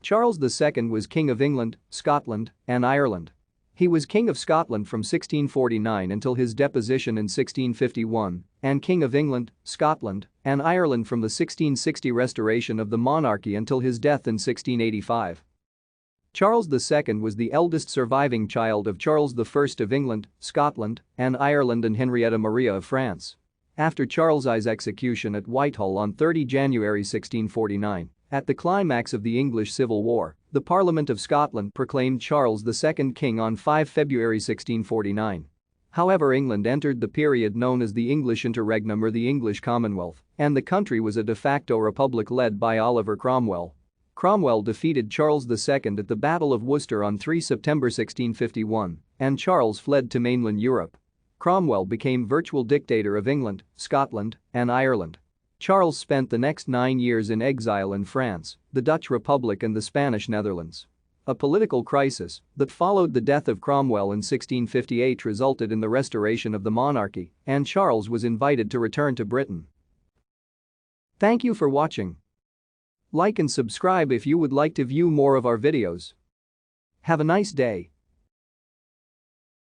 Charles II was King of England, Scotland, and Ireland. He was King of Scotland from 1649 until his deposition in 1651, and King of England, Scotland, and Ireland from the 1660 restoration of the monarchy until his death in 1685. Charles II was the eldest surviving child of Charles I of England, Scotland, and Ireland and Henrietta Maria of France. After Charles I's execution at Whitehall on 30 January 1649, at the climax of the English Civil War, the Parliament of Scotland proclaimed Charles II king on 5 February 1649. However, England entered the period known as the English Interregnum or the English Commonwealth, and the country was a de facto republic led by Oliver Cromwell. Cromwell defeated Charles II at the Battle of Worcester on 3 September 1651, and Charles fled to mainland Europe. Cromwell became virtual dictator of England, Scotland, and Ireland. Charles spent the next 9 years in exile in France, the Dutch Republic and the Spanish Netherlands. A political crisis that followed the death of Cromwell in 1658 resulted in the restoration of the monarchy, and Charles was invited to return to Britain. Thank you for watching. Like and subscribe if you would like to view more of our videos. Have a nice day.